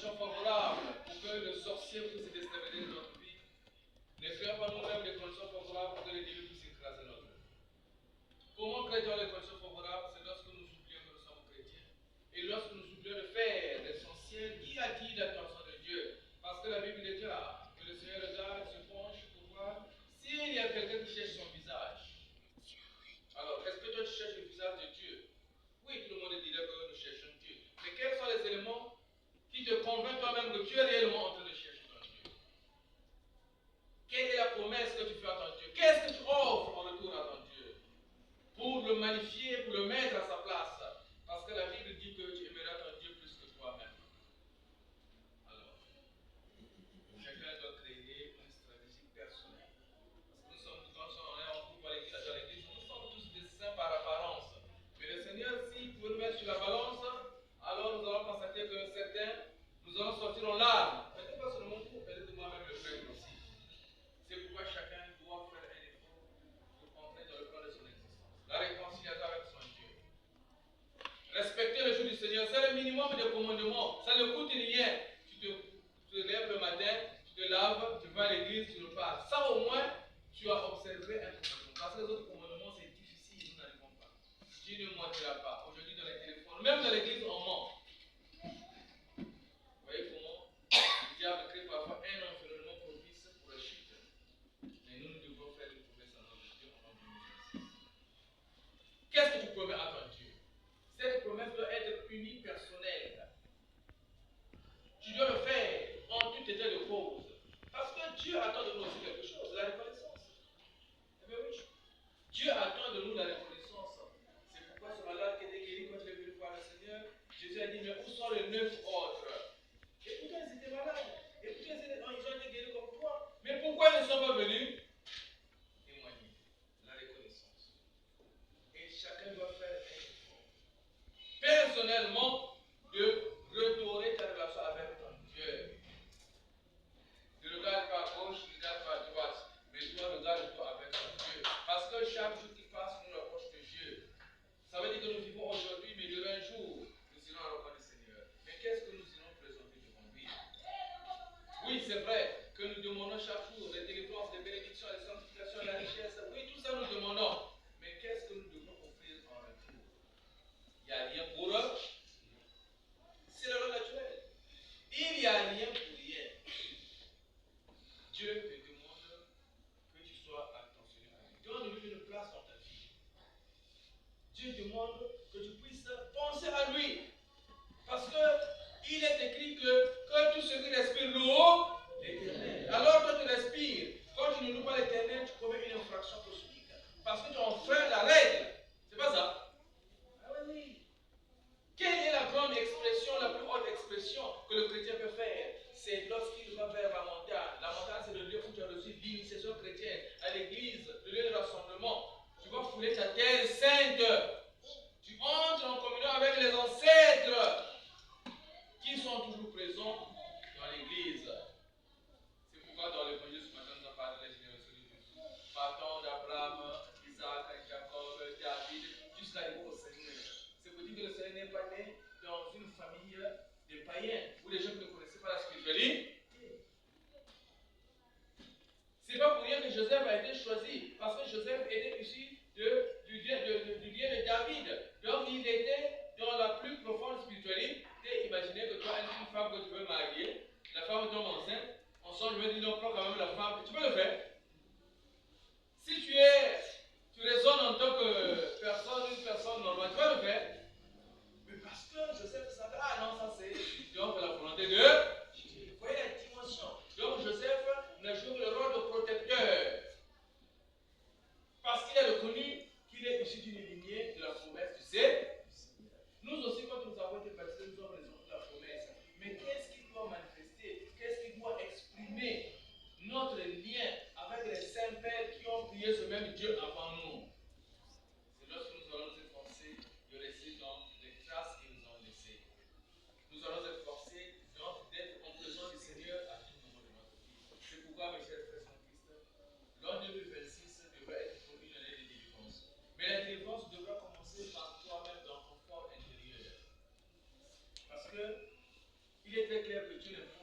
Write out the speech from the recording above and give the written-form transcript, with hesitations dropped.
conditions favorables pour que le sorcier puisse se déstabiliser dans notre vie. Ne créons pas nous-mêmes des conditions favorables pour que les dieux puissent écraser notre vie. Comment créons les conditions favorables? C'est lorsque nous oublions que nous sommes chrétiens. Et lorsque nous oublions de faire l'essentiel qui attire l'attention de Dieu. Parce que la Bible déclare que le Seigneur regarde, se penche pour voir s'il y a quelqu'un qui cherche son visage. Alors, est-ce que toi tu cherches le visage de Dieu? Oui, tout le monde dirait que nous cherchons Dieu. Mais quels sont les éléments qui te convainquent toi-même que tu es réellement en train de chercher ton Dieu? Quelle est la promesse que tu fais à ton Dieu? Qu'est-ce que tu offres en retour à ton Dieu? Pour le magnifier, pour le mettre à sa place. Parce que la Bible dit que tu aimeras ton Dieu plus que toi-même. Alors, chacun doit créer une stratégie personnelle. Parce que nous sommes, quand on est en groupe dans l'église, nous sommes tous des saints par apparence. Mais le Seigneur, s'il pouvait nous mettre sur la balance, alors nous allons constater que certains, nous allons sortir en larmes. Peut-être pas seulement vous, peut-être moi-même le frère aussi. C'est pourquoi chacun doit faire un effort pour entrer dans le plan de son existence. La réconciliation avec son Dieu. Respecter le jour du Seigneur, c'est le minimum de commandements. Ça ne coûte rien. Tu te lèves le matin, tu te laves, tu vas à l'église, tu repars. Ça au moins, tu as observé un commandement. Parce que les autres commandements, c'est difficile, nous n'arrivons pas. Dieu ne mentira pas. Aujourd'hui, dans les téléphones, même dans l'église, on ment. Vous voyez comment le diable crée parfois un environnement propice pour la chute. Mais nous devons faire une promesse à notre Dieu en 2026. Qu'est-ce que tu promets à ton Dieu? Cette promesse doit être unie, personnelle. Tu dois le faire en tout état de cause. Parce que Dieu attend de nous aussi quelque chose, la reconnaissance. Eh bien oui. Dieu attend de nous la reconnaissance. C'est pourquoi ce malade qui était guéri quand il est venu voir le Seigneur, Jésus a dit, mais où sont les 9 autres? Et pourtant ils étaient malades. Et pourtant ils ont été guéris comme toi. Mais pourquoi ils ne sont pas venus? Témoigner. La reconnaissance. Et chacun doit faire un effort. Personnellement, de retourner ta relation avec ton Dieu. Ne regarde pas à gauche, ne regarde pas à droite, mais toi regarde-toi avec ton Dieu. Parce que chaque jour qui passe nous rapproche de Dieu. Ça veut dire que nous vivons aujourd'hui, mais demain un jour, nous irons à la rencontre du Seigneur. Mais qu'est-ce que nous irons présenter devant lui? Oui, c'est vrai que nous demandons chaque jour les délivrances, les bénédictions, les sanctifications, la richesse. Oui, tout ça nous demandons. Mais qu'est-ce que nous devons offrir en retour? Il n'y a rien pour eux. C'est la loi naturelle. Il n'y a rien pour rien. Dieu te demande que tu sois attentionné à lui. Donne-lui une place dans ta vie. Dieu demande que tu puisses penser à lui. Parce qu'il est écrit que tout ce qui respire loue l'Éternel. Alors toi tu respires. Quand tu ne loues pas l'Éternel, tu commets une infraction cosmique. Parce que tu enfreins la règle. C'est pas ça? Ah oui. Quelle est la grande expression, la plus haute expression que le chrétien peut faire? C'est lorsqu'il va vers la montagne. La montagne, c'est le lieu où tu as reçu l'initiation chrétienne. À l'église, le lieu de rassemblement. Tu vas fouler ta terre sainte. Tu entres en communion avec les ancêtres qui sont toujours présents dans l'église. C'est pourquoi dans l'évangile ce matin, nous avons parlé de la génération de Jésus. Partant d'Abraham, Isaac, Jacob, David, jusqu'à arriver au Seigneur. C'est pour dire que le Seigneur n'est pas né dans une famille de païens où les gens ne connaissaient pas la spiritualité. C'est pas pour rien que Joseph a été choisi, parce que Joseph était issu du lien de David. Donc il était dans la plus profonde spiritualité. Imaginez que toi, une femme que tu veux marier, la femme tombe enceinte, on sent, je vais dire non, prends quand même la femme, tu peux le faire. Si tu raisonnes en tant que personne, une personne normale, tu peux le faire. Mais parce que Joseph savait, ah non, ça c'est donc la volonté de Dieu. Vous voyez la dimension. Donc Joseph n'a joué le rôle de protecteur. Parce qu'il a reconnu qu'il est issu d'une lignée de la promesse, tu sais. Nous aussi, quand nous avons été baptisés, nous avons raison de la promesse. Mais qu'est-ce qui doit manifester? Qu'est-ce qui doit exprimer notre lien avec tu n'es